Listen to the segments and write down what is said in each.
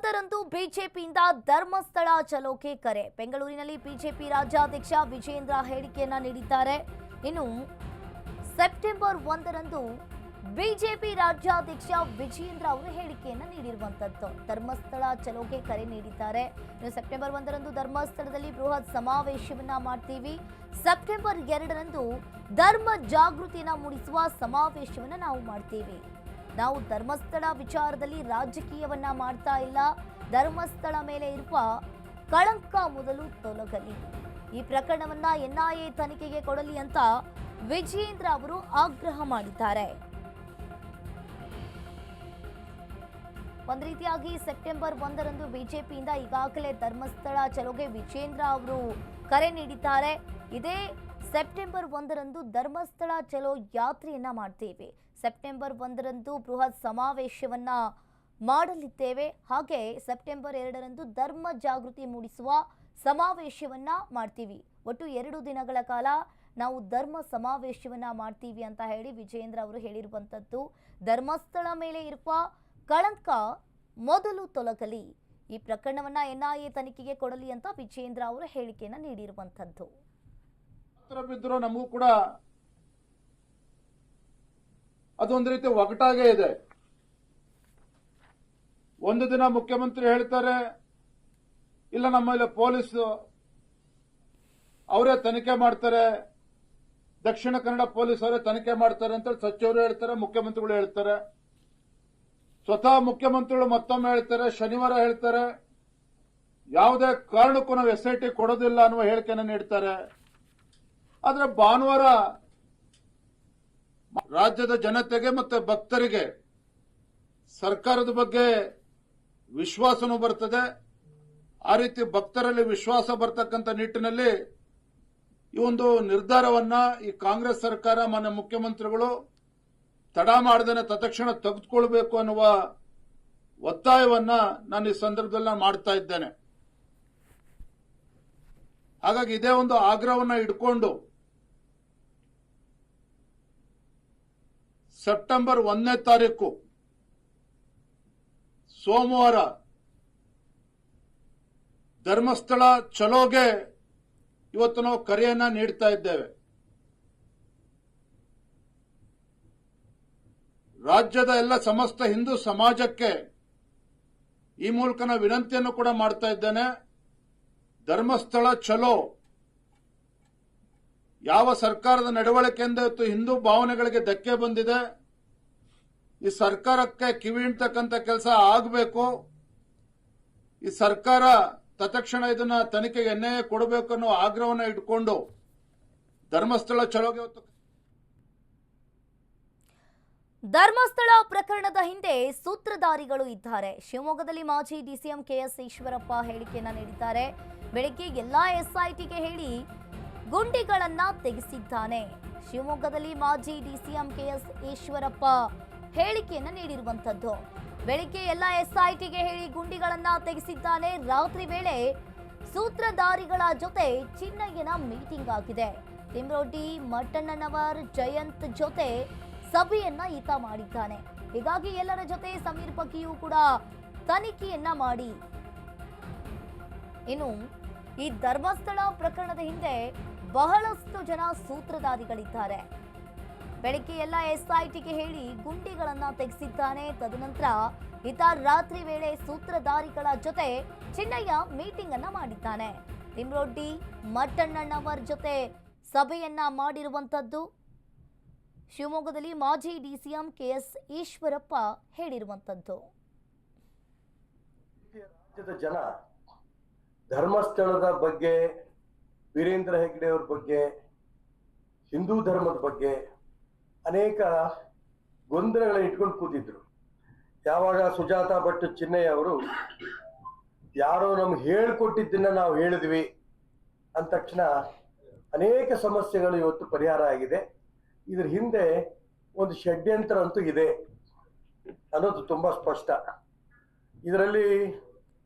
ಒಂದರಂದು ಬಿಜೆಪಿಯಿಂದ ಧರ್ಮಸ್ಥಳ ಚಲೋಕೆ ಕರೆ. ಬೆಂಗಳೂರಿನಲ್ಲಿ ಬಿಜೆಪಿ ರಾಜ್ಯಾಧ್ಯಕ್ಷ ವಿಜೇಂದ್ರ ಹೇಳಿಕೆಯನ್ನ ನೀಡಿದ್ದಾರೆ. ಇನ್ನು ಸೆಪ್ಟೆಂಬರ್ 1ರಂದು ಬಿಜೆಪಿ ರಾಜ್ಯಾಧ್ಯಕ್ಷ ವಿಜೇಂದ್ರ ಅವರು ಹೇಳಿಕೆಯನ್ನ ನೀಡಿರುವಂತದ್ದು. ಧರ್ಮಸ್ಥಳ ಚಲೋಕೆ ಕರೆ ನೀಡಿದ್ದಾರೆ. ಇನ್ನು ಸೆಪ್ಟೆಂಬರ್ 1ರಂದು ಧರ್ಮಸ್ಥಳದಲ್ಲಿ ಬೃಹತ್ ಸಮಾವೇಶವನ್ನ ಮಾಡ್ತೀವಿ. ಸೆಪ್ಟೆಂಬರ್ 2ರಂದು ಧರ್ಮ ಜಾಗೃತಿಯನ್ನ ಮೂಡಿಸುವ ಸಮಾವೇಶವನ್ನ ನಾವು ಮಾಡ್ತೀವಿ. ನಾವು ಧರ್ಮಸ್ಥಳ ವಿಚಾರದಲ್ಲಿ ರಾಜಕೀಯವನ್ನ ಮಾಡ್ತಾ ಇಲ್ಲ. ಧರ್ಮಸ್ಥಳ ಮೇಲೆ ಇರುವ ಕಳಂಕ ಮೊದಲು ತೊಲಗಲಿ. ಈ ಪ್ರಕರಣವನ್ನ ಎನ್ಐಎ ತನಿಖೆಗೆ ಕೊಡಲಿ ಅಂತ ವಿಜೇಂದ್ರ ಅವರು ಆಗ್ರಹ ಮಾಡಿದ್ದಾರೆ. ಒಂದು ರೀತಿಯಾಗಿ ಸೆಪ್ಟೆಂಬರ್ 1ರಂದು ಬಿಜೆಪಿಯಿಂದ ಈಗಾಗಲೇ ಧರ್ಮಸ್ಥಳ ಚಲೋಗೆ ವಿಜೇಂದ್ರ ಅವರು ಕರೆ ನೀಡಿದ್ದಾರೆ. ಇದೇ ಸೆಪ್ಟೆಂಬರ್ 1ರಂದು ಧರ್ಮಸ್ಥಳ ಚಲೋ ಯಾತ್ರೆಯನ್ನ ಮಾಡ್ತೀವಿ. ಸೆಪ್ಟೆಂಬರ್ 1ರಂದು ಬೃಹತ್ ಸಮಾವೇಶವನ್ನ ಮಾಡಲಿದ್ದೇವೆ. ಹಾಗೆ ಸೆಪ್ಟೆಂಬರ್ 2ರಂದು ಧರ್ಮ ಜಾಗೃತಿ ಮೂಡಿಸುವ ಸಮಾವೇಶವನ್ನ ಮಾಡ್ತೀವಿ. ಒಟ್ಟು 2 ದಿನಗಳ ಕಾಲ ನಾವು ಧರ್ಮ ಸಮಾವೇಶವನ್ನ ಮಾಡ್ತೀವಿ ಅಂತ ಹೇಳಿ ವಿಜೇಂದ್ರ ಅವರು ಹೇಳಿರುವಂತದ್ದು. ಧರ್ಮಸ್ಥಳ ಮೇಲೆ ಇರುವ ಕಳಂಕ ಮೊದಲು ತೊಲಗಲಿ. ಈ ಪ್ರಕರಣವನ್ನ ಎನ್ಐಎ ತನಿಖೆಗೆ ಕೊಡಲಿ ಅಂತ ವಿಜೇಂದ್ರ ಅವರು ಹೇಳಿಕೆಯನ್ನ ನೀಡಿರುವಂತದ್ದು. ಬಿದ್ದರೂ ನಮಗೂ ಕೂಡ ಅದೊಂದು ರೀತಿ ಒಗಟಾಗೇ ಇದೆ. ಒಂದು ದಿನ ಮುಖ್ಯಮಂತ್ರಿ ಹೇಳ್ತಾರೆ, ಇಲ್ಲ ನಮ್ಮಲ್ಲಿ ಪೊಲೀಸ್ ಅವರೇ ತನಿಖೆ ಮಾಡ್ತಾರೆ, ದಕ್ಷಿಣ ಕನ್ನಡ ಪೊಲೀಸ್ ಅವರೇ ತನಿಖೆ ಮಾಡ್ತಾರೆ ಅಂತ ಸಚಿವರು ಹೇಳ್ತಾರೆ, ಮುಖ್ಯಮಂತ್ರಿಗಳು ಹೇಳ್ತಾರೆ. ಸ್ವತಃ ಮುಖ್ಯಮಂತ್ರಿಗಳು ಮತ್ತೊಮ್ಮೆ ಹೇಳ್ತಾರೆ, ಶನಿವಾರ ಹೇಳ್ತಾರೆ ಯಾವುದೇ ಕಾರಣಕ್ಕೂ ನಾವು SIT ಕೊಡೋದಿಲ್ಲ ಅನ್ನುವ ಹೇಳಿಕೆಯನ್ನು ನೀಡ್ತಾರೆ. ಆದ್ರೆ ಭಾನುವಾರ ರಾಜ್ಯದ ಜನತೆಗೆ ಮತ್ತೆ ಭಕ್ತರಿಗೆ ಸರ್ಕಾರದ ಬಗ್ಗೆ ವಿಶ್ವಾಸನೂ ಬರ್ತದೆ. ಆ ರೀತಿ ಭಕ್ತರಲ್ಲಿ ವಿಶ್ವಾಸ ಬರ್ತಕ್ಕಂಥ ನಿಟ್ಟಿನಲ್ಲಿ ಈ ಒಂದು ನಿರ್ಧಾರವನ್ನ ಈ ಕಾಂಗ್ರೆಸ್ ಸರ್ಕಾರ ಮಾನ್ಯ ಮುಖ್ಯಮಂತ್ರಿಗಳು ತಡ ಮಾಡದೇನೆ ತತ್ಕ್ಷಣ ತೆಗೆದುಕೊಳ್ಬೇಕು ಅನ್ನುವ ಒತ್ತಾಯವನ್ನ ನಾನು ಈ ಸಂದರ್ಭದಲ್ಲಿ ಮಾಡ್ತಾ ಇದ್ದೇನೆ. ಹಾಗಾಗಿ ಇದೇ ಒಂದು ಆಗ್ರಹವನ್ನ ಇಟ್ಕೊಂಡು ಸೆಪ್ಟೆಂಬರ್ 1ನೇ ತಾರೀಕು ಸೋಮವಾರ ಧರ್ಮಸ್ಥಳ ಚಲೋಗೆ ಇವತ್ತು ನಾವು ಕರೆಯನ್ನ ನೀಡ್ತಾ ಇದ್ದೇವೆ. ರಾಜ್ಯದ ಎಲ್ಲ ಸಮಸ್ತ ಹಿಂದೂ ಸಮಾಜಕ್ಕೆ ಈ ಮೂಲಕ ನಾನು ವಿನಂತಿಯನ್ನು ಕೂಡ ಮಾಡ್ತಾ ಇದ್ದೇನೆ. ಧರ್ಮಸ್ಥಳ ಚಲೋ ಯಾವ ಸರ್ಕಾರದ ನಡವಳಿಕೆಯಿಂದ ಇವತ್ತು ಹಿಂದೂ ಭಾವನೆಗಳಿಗೆ ಧಕ್ಕೆ ಬಂದಿದೆ, ಈ ಸರ್ಕಾರಕ್ಕೆ ಕಿವಿ ಹಿಂಡ್ತಕ್ಕಂಥ ಕೆಲಸ ಆಗಬೇಕು. ಈ ಸರ್ಕಾರ ತತ್ಕ್ಷಣ ಇದನ್ನ ತನಿಖೆಗೆ ಎನ್ಐಎ ಕೊಡಬೇಕು ಅನ್ನೋ ಆಗ್ರಹವನ್ನು ಇಟ್ಕೊಂಡು ಧರ್ಮಸ್ಥಳ ಚಲೋಗೆ ಧರ್ಮಸ್ಥಳ ಪ್ರಕರಣದ ಹಿಂದೆ ಸೂತ್ರಧಾರಿಗಳು ಇದ್ದಾರೆ. ಶಿವಮೊಗ್ಗದಲ್ಲಿ ಮಾಜಿ ಡಿಸಿಎಂ ಕೆಎಸ್ ಈಶ್ವರಪ್ಪ ಹೇಳಿಕೆಯನ್ನ ನೀಡಿದ್ದಾರೆ. ಬೆಳಗ್ಗೆ ಎಲ್ಲಾ SITಗೆ ಹೇಳಿ ಗುಂಡಿಗಳನ್ನ ತೆಗೆಸಿದ್ದಾನೆ. ಶಿವಮೊಗ್ಗದಲ್ಲಿ ಮಾಜಿ ಡಿಸಿಎಂ ಕೆಎಸ್ ಈಶ್ವರಪ್ಪ ಹೇಳಿಕೆಯನ್ನ ನೀಡಿರುವಂತದ್ದು. ಬೆಳಗ್ಗೆ ಎಲ್ಲಾ SITಗೆ ಹೇಳಿ ಗುಂಡಿಗಳನ್ನ ತೆಗೆಸಿದ್ದಾನೆ. ರಾತ್ರಿ ವೇಳೆ ಸೂತ್ರಧಾರಿಗಳ ಜೊತೆ ಚಿನ್ನಯ್ಯನ ಮೀಟಿಂಗ್ ಆಗಿದೆ. ತಿಮ್ರೋಟಿ, ಮಟ್ಟಣ್ಣನವರ್, ಜಯಂತ್ ಜೊತೆ ಸಭೆಯನ್ನ ಈತ ಮಾಡಿದ್ದಾನೆ. ಹೀಗಾಗಿ ಎಲ್ಲರ ಜೊತೆ ಸಮೀರ್ ಬಗ್ಗೆಯೂ ಕೂಡ ತನಿಖೆಯನ್ನ ಮಾಡಿ. ಇನ್ನು ಈ ಧರ್ಮಸ್ಥಳ ಪ್ರಕರಣದ ಹಿಂದೆ ಬಹಳಷ್ಟು ಜನ ಸೂತ್ರಧಾರಿಗಳಿದ್ದಾರೆ. ಬೆಳಗ್ಗೆ ಎಲ್ಲ SITಗೆ ಹೇಳಿ ಗುಂಡಿಗಳನ್ನ ತೆಗೆಸಿದ್ದಾನೆ. ತದನಂತರ ಈತ ರಾತ್ರಿ ವೇಳೆ ಸೂತ್ರಧಾರಿಗಳ ಜೊತೆ ಚಿನ್ನಯ್ಯ ಮೀಟಿಂಗ್ ಅನ್ನ ಮಾಡಿದ್ದಾನೆ. ತಿಮ್ರೋಟಿ, ಮಟ್ಟಣ್ಣನವರ್ ಜೊತೆ ಸಭೆಯನ್ನ ಮಾಡಿರುವಂತದ್ದು ಶಿವಮೊಗ್ಗದಲ್ಲಿ ಮಾಜಿ ಡಿಸಿಎಂ ಕೆಎಸ್ ಈಶ್ವರಪ್ಪ ಹೇಳಿರುವಂತದ್ದು. ರಾಜ್ಯದ ಜನ ಧರ್ಮಸ್ಥಳದ ಬಗ್ಗೆ, ವೀರೇಂದ್ರ ಹೆಗ್ಗಡೆ ಅವ್ರ ಬಗ್ಗೆ, ಹಿಂದೂ ಧರ್ಮದ ಬಗ್ಗೆ ಅನೇಕ ಗೊಂದಲಗಳನ್ನ ಇಟ್ಕೊಂಡು ಕೂತಿದ್ರು. ಯಾವಾಗ ಸುಜಾತಾ ಭಟ್ ಚಿನ್ನಯ್ಯ ಅವರು ಯಾರೋ ನಮ್ಗೆ ಹೇಳ್ಕೊಟ್ಟಿದ್ದನ್ನ ನಾವು ಹೇಳಿದ್ವಿ ಅಂದ ತಕ್ಷಣ ಅನೇಕ ಸಮಸ್ಯೆಗಳು ಇವತ್ತು ಪರಿಹಾರ ಆಗಿದೆ. ಇದ್ರ ಹಿಂದೆ ಒಂದು ಷಡ್ಯಂತ್ರ ಅಂತೂ ಇದೆ ಅನ್ನೋದು ತುಂಬಾ ಸ್ಪಷ್ಟ. ಇದರಲ್ಲಿ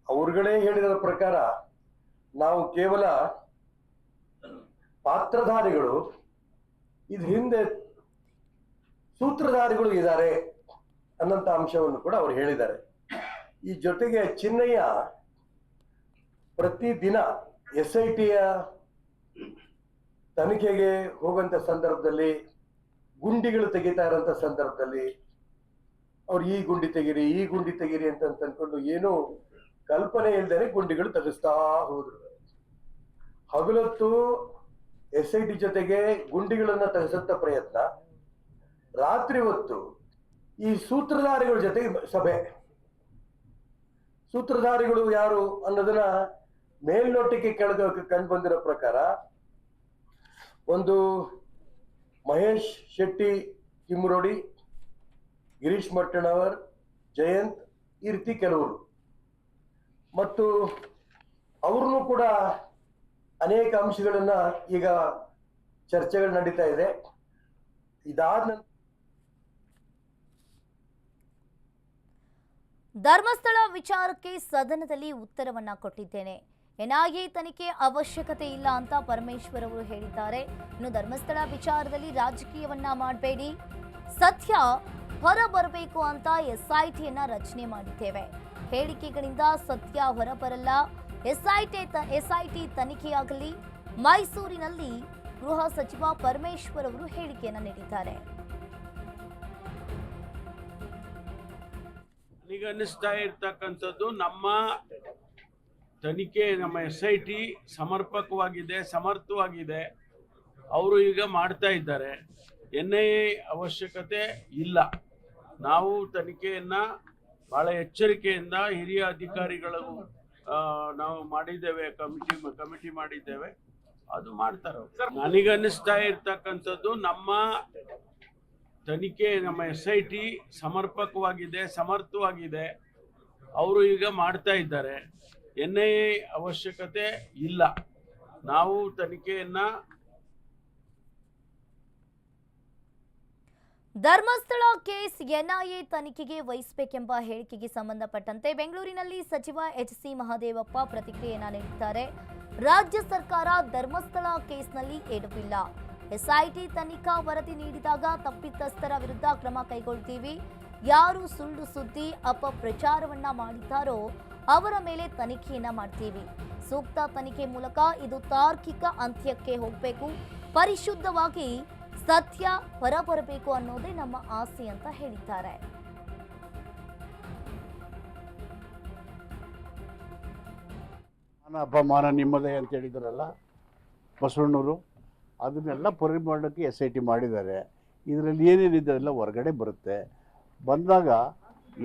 ಅವ್ರುಗಳೇ ಹೇಳಿದ ಪ್ರಕಾರ ನಾವು ಕೇವಲ ಪಾತ್ರಧಾರಿಗಳು, ಇದ್ರ ಹಿಂದೆ ಸೂತ್ರಧಾರಿಗಳು ಇದ್ದಾರೆ ಅನ್ನಂತ ಅಂಶವನ್ನು ಕೂಡ ಅವರು ಹೇಳಿದ್ದಾರೆ. ಈ ಜೊತೆಗೆ ಚಿನ್ನಯ್ಯ ಪ್ರತಿದಿನ SITಯ ತನಿಖೆಗೆ ಹೋಗುವಂತ ಸಂದರ್ಭದಲ್ಲಿ ಗುಂಡಿಗಳು ತೆಗಿತಾ ಇರೋಂಥ ಸಂದರ್ಭದಲ್ಲಿ ಅವ್ರು ಈ ಗುಂಡಿ ತೆಗೀರಿ ಅಂತ ಅನ್ಕೊಂಡು ಏನು ಕಲ್ಪನೆ ಇಲ್ದೇನೆ ಗುಂಡಿಗಳು ತೆಗೆಸ್ತಾ ಹೋದ್ರು. ಹಗಲೊತ್ತು SIT ಜೊತೆಗೆ ಗುಂಡಿಗಳನ್ನ ತೆಗೆಸಂತ ಪ್ರಯತ್ನ, ರಾತ್ರಿ ಹೊತ್ತು ಈ ಸೂತ್ರಧಾರಿಗಳ ಜೊತೆಗೆ ಸಭೆ. ಸೂತ್ರಧಾರಿಗಳು ಯಾರು ಅನ್ನೋದನ್ನ ಮೇಲ್ನೋಟಕ್ಕೆ ಕಂಡು ಬಂದಿರೋ ಪ್ರಕಾರ ಒಂದು ಮಹೇಶ್ ಶೆಟ್ಟಿ ತಿಮ್ಮರೋಡಿ, ಗಿರೀಶ್ ಮಟ್ಟಣ್ಣವರ್, ಜಯಂತ್, ಈ ರೀತಿ ಕೆಲವರು. ಮತ್ತು ಅವ್ರನ್ನು ಕೂಡ ಅನೇಕ ಅಂಶಗಳನ್ನ ಈಗ ಚರ್ಚೆಗಳು ನಡೀತಾ ಇದೆ. ಇದಾದ ನಂತರ ಧರ್ಮಸ್ಥಳ ವಿಚಾರಕ್ಕೆ ಸದನದಲ್ಲಿ ಉತ್ತರವನ್ನ ಕೊಟ್ಟಿದ್ದೇನೆ. NIA ತನಿಖೆ ಅವಶ್ಯಕತೆ ಇಲ್ಲ ಅಂತ ಪರಮೇಶ್ವರ್ ಅವರು ಹೇಳಿದ್ದಾರೆ. ಇನ್ನು ಧರ್ಮಸ್ಥಳ ವಿಚಾರದಲ್ಲಿ ರಾಜಕೀಯವನ್ನ ಮಾಡಬೇಡಿ, ಸತ್ಯ ಹೊರ ಬರಬೇಕು ಅಂತ SITಯನ್ನ ರಚನೆ ಮಾಡಿದ್ದೇವೆ. ಹೇಳಿಕೆಗಳಿಂದ ಸತ್ಯ ಹೊರಬರಲ್ಲ. SIT ತನಿಖೆಯಾಗಲಿ. ಮೈಸೂರಿನಲ್ಲಿ ಗೃಹ ಸಚಿವ ಪರಮೇಶ್ವರ್ ಅವರು ಹೇಳಿಕೆಯನ್ನ ನೀಡಿದ್ದಾರೆ. ನನಗನ್ನಿಸ್ತಾ ಇರ್ತಕ್ಕಂಥದ್ದು ನಮ್ಮ ತನಿಖೆ, ನಮ್ಮ SIT ಸಮರ್ಪಕವಾಗಿದೆ, ಸಮರ್ಥವಾಗಿದೆ. ಅವರು ಈಗ ಮಾಡ್ತಾ ಇದ್ದಾರೆ. NIA ಅವಶ್ಯಕತೆ ಇಲ್ಲ. ನಾವು ತನಿಖೆಯನ್ನು ಭಾಳ ಎಚ್ಚರಿಕೆಯಿಂದ ಹಿರಿಯ ಅಧಿಕಾರಿಗಳು ನಾವು ಮಾಡಿದ್ದೇವೆ, ಕಮಿಟಿ ಮಾಡಿದ್ದೇವೆ, ಅದು ಮಾಡ್ತಾರೆ. ನನಗನ್ನಿಸ್ತಾ ಇರ್ತಕ್ಕಂಥದ್ದು ನಮ್ಮ ತನಿಖೆ, ನಮ್ಮ SIT ಸಮರ್ಪಕವಾಗಿದೆ, ಸಮರ್ಥವಾಗಿದೆ. ಅವರು ಈಗ ಮಾಡ್ತಾ ಇದ್ದಾರೆ. NIA ಅವಶ್ಯಕತೆ ಇಲ್ಲ. ನಾವು ತನಿಖೆಯನ್ನ ಧರ್ಮಸ್ಥಳ ಕೇಸ್ NIA ತನಿಖೆಗೆ ವಹಿಸಬೇಕೆಂಬ ಹೇಳಿಕೆಗೆ ಸಂಬಂಧಪಟ್ಟಂತೆ ಬೆಂಗಳೂರಿನಲ್ಲಿ ಸಚಿವ HC ಮಹದೇವಪ್ಪ ಪ್ರತಿಕ್ರಿಯೆಯನ್ನ ನೀಡಿದ್ದಾರೆ. ರಾಜ್ಯ ಸರ್ಕಾರ ಧರ್ಮಸ್ಥಳ ಕೇಸ್ನಲ್ಲಿ ಎಡವಿಲ್ಲ. SIT ತನಿಖಾ ವರದಿ ನೀಡಿದಾಗ ತಪ್ಪಿತಸ್ಥರ ವಿರುದ್ಧ ಕ್ರಮ ಕೈಗೊಳ್ತೀವಿ. ಯಾರು ಸುಳ್ಳು ಸುದ್ದಿ ಅಪಪ್ರಚಾರವನ್ನ ಮಾಡಿದ್ದಾರೋ ಅವರ ಮೇಲೆ ತನಿಖೆಯನ್ನ ಮಾಡ್ತೀವಿ. ಸೂಕ್ತ ತನಿಖೆ ಮೂಲಕ ಇದು ತಾರ್ಕಿಕ ಅಂತ್ಯಕ್ಕೆ ಹೋಗಬೇಕು. ಪರಿಶುದ್ಧವಾಗಿ ಸತ್ಯ ಹೊರಬರಬೇಕು ಅನ್ನೋದೇ ನಮ್ಮ ಆಸೆ ಅಂತ ಹೇಳಿದ್ದಾರೆ. ಅಪಮಾನ ನಿಮ್ಮದೇ ಅಂತ ಹೇಳಿದಾರಲ್ಲ ಬಸವಣ್ಣವರು, ಅದನ್ನೆಲ್ಲ ಪರಿಮಾಣಕ್ಕೆ SIT ಮಾಡಿದ್ದಾರೆ. ಇದರಲ್ಲಿ ಏನೇನಿದೆ ಎಲ್ಲ ಹೊರಗಡೆ ಬರುತ್ತೆ. ಬಂದಾಗ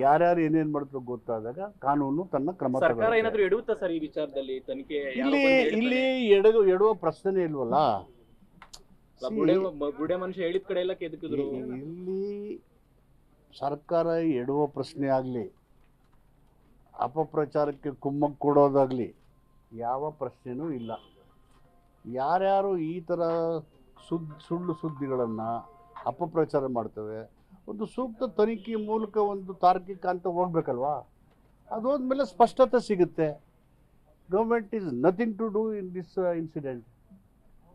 ಯಾರ್ಯಾರು ಏನೇನು ಮಾಡಿದ್ರು ಗೊತ್ತಾದಾಗ ಕಾನೂನು ತನ್ನ ಕ್ರಮ ಸರ್ಕಾರ ಏನಾದರೂ ಎಡುತ್ತಾ ಸರ್ ಈ ವಿಚಾರದಲ್ಲಿ ತನಿಖೆ? ಇಲ್ಲಿ ಎಡುವ ಪ್ರಶ್ನೆ ಇಲ್ವಲ್ಲ. ಬುಡೆ ಮನುಷ್ಯ ಹೇಳಿದ ಕಡೆ ಎಲ್ಲ ಕೆದಕಿದ್ರು. ಇಲ್ಲಿ ಸರ್ಕಾರ ಎಡುವ ಪ್ರಶ್ನೆ ಆಗಲಿ, ಅಪಪ್ರಚಾರಕ್ಕೆ ಕುಮ್ಮಕ್ಕು ಕೊಡೋದಾಗಲಿ ಯಾವ ಪ್ರಶ್ನೆನೂ ಇಲ್ಲ. ಯಾರ್ಯಾರು ಈ ಥರ ಸುಳ್ಳು ಸುದ್ದಿಗಳನ್ನು ಅಪಪ್ರಚಾರ ಮಾಡ್ತವೆ, ಒಂದು ಸೂಕ್ತ ತನಿಖೆ ಮೂಲಕ ಒಂದು ತಾರ್ಕಿಕ ಅಂತ ಹೋಗ್ಬೇಕಲ್ವಾ. ಅದು ಹೋದ್ಮೇಲೆ ಸ್ಪಷ್ಟತೆ ಸಿಗುತ್ತೆ. Government is nothing to do in this incident.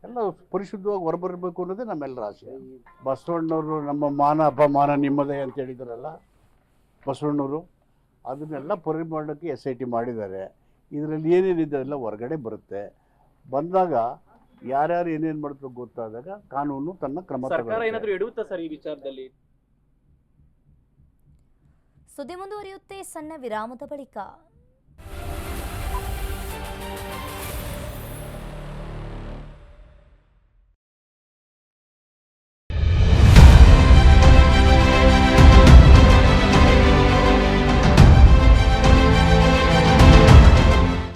ಎಲ್ಲ ಪರಿಶುದ್ಧವಾಗಿ ಹೊರಬರಬೇಕು ಅನ್ನೋದೇ ನಮ್ಮೆಲ್ಲರ ಆಸೆ. ಬಸವಣ್ಣವರು ನಮ್ಮ ಮಾನ ಅಪಮಾನ ನಿಮ್ಮದೇ ಅಂತ ಹೇಳಿದಾರಲ್ಲ ಬಸವಣ್ಣವರು, ಅದನ್ನೆಲ್ಲ ಪರಿಮಾಣಕ್ಕೆ SIT ಮಾಡಿದ್ದಾರೆ. ಇದರಲ್ಲಿ ಏನೇನಿದೆ ಎಲ್ಲ ಹೊರಗಡೆ ಬರುತ್ತೆ. ಬಂದಾಗ ಯಾರ್ಯಾರು ಏನೇನು ಮಾಡಿದ್ರು ಗೊತ್ತಾದಾಗ ಕಾನೂನು ತನ್ನ ಕ್ರಮ. ಸರ್ಕಾರ ಏನಾದರೂ ಎಡುತ್ತಾ ಸರ್ ಈ ವಿಚಾರದಲ್ಲಿ? ಸುದ್ದಿ ಮುಂದುವರಿಯುತ್ತೆ ಸಣ್ಣ ವಿರಾಮದ ಬಳಿಕ.